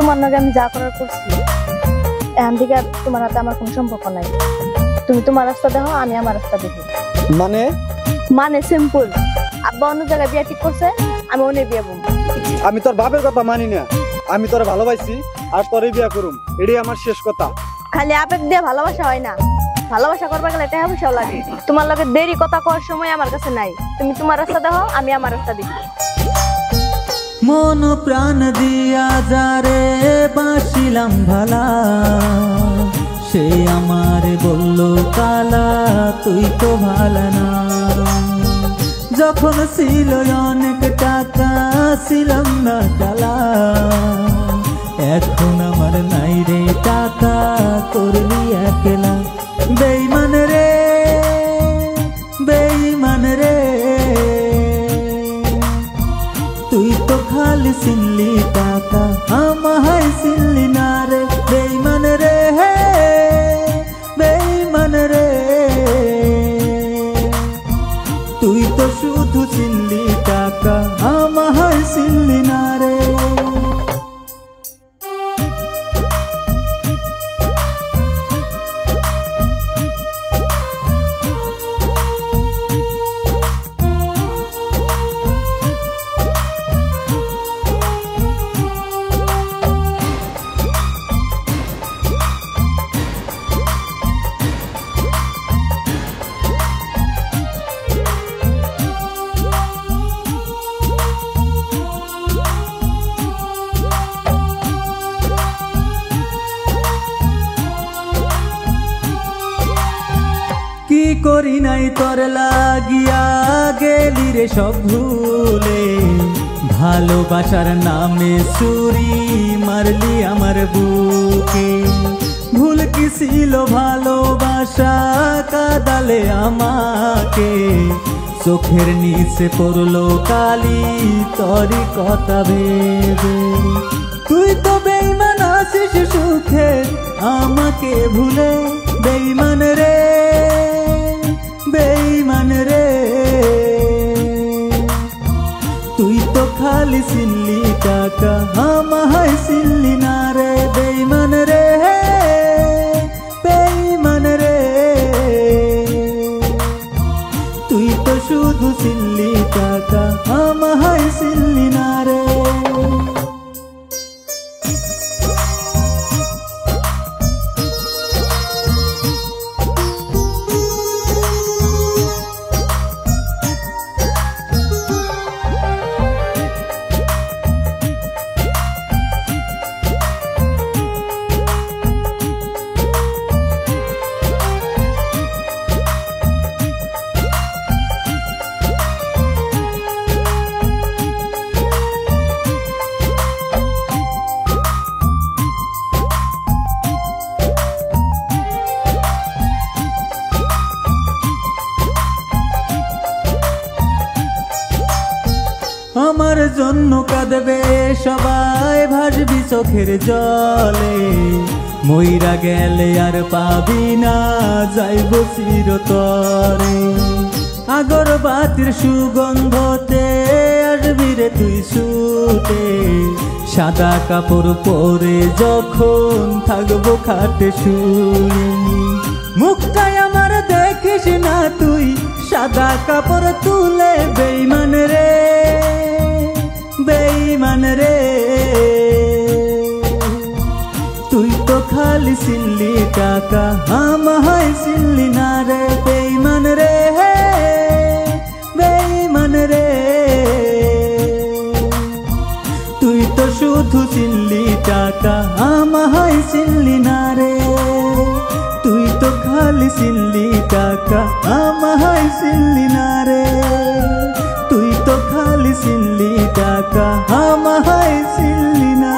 তোমার নাকি আমি যা করার করছি, এখান থেকে তোমার হাতে আমার কোনো সম্পর্ক নাই। তুমি তোমার রাস্তা দেখো, আমি আমার রাস্তা দেখি। মানে মানে সিম্পল, আব্বা অন্য জায়গায় বিয়ে ঠিক করছে, আমি অন্য বিয়ে বলবো। আমি তোর বাপের কথা মানি না, আমি তোরে ভালোবাসি আর তোরে বিয়ে করুম, এটাই আমার শেষ কথা। খালি আবেগ দিয়ে ভালোবাসা হয় না, ভালোবাসা করবার গেলে টাকা পয়সাও লাগে। তোমার লগে দেরি কথা কওয়ার সময় আমার কাছে নাই। তুমি তোমার রাস্তা দেখো, আমি আমার রাস্তা দেখি। মন প্রাণ দিয়া যারে বাসিলাম ভালা, সে আমার বলল কালা তুই তো ভালো না। যখন ছিল অনেক টাকা ছিলাম না কালা, এখন আমার নাই রে টাকা করলি একলা। বেঈমান রে বেঈমান রে, তুই তো খালি চিনলি টাকা আমায় চিনলি না রে। বেঈমান রে বেঈমান রে, তুই তো শুধু চিনলি টাকা আমায় চিনলি না রে। কি করি নাই তোর লাগিয়া গেলি রে সব ভুলে, ভালোবাসার নামে ছুরি মারলি আমার বুকে। ভুল কি ছিল ভালোবাসা কাদালে আমাকে, চোখের নিচে পড়লো কালি তোরই কথা ভেবে। তুই তো বেঈমান আছিস সুখে আমাকে ভুলে। বেঈমান রে বেঈমান রে, তুই তো খালি চিনলি টাকা আমায় চিনলি না রে। বেঈমান রে বেঈমান রে, তুই তো শুধু চিনলি টাকা আমায় চিনলি না রে। আমার জন্য কাঁদবে সবাই ভাসবি চোখের জলে, মইরা গেলে আর পাবি না যাইব চিরতরে। আগরবাতির সুগন্ধতে আসবি রে তুই ছুটে, সাদা কাপড় পরে যখন থাকবো খাটে শুয়ে। মুখটাই আমার দেখিস না তুই সাদা কাপড় তুলে। বেঈমান রে বেঈমান রে, তুই তো খালি চিনলি টাকা আমায় চিনলি না রে। বেঈমান রে বেঈমান রে, তুই তো শুধু চিনলি টাকা আমায় চিনলি না রে। তুই তো খালি চিনলি টাকা আমায় চিনলি না রে। তুই তো খালি চিনলি টাকা আমায় চিনলি না।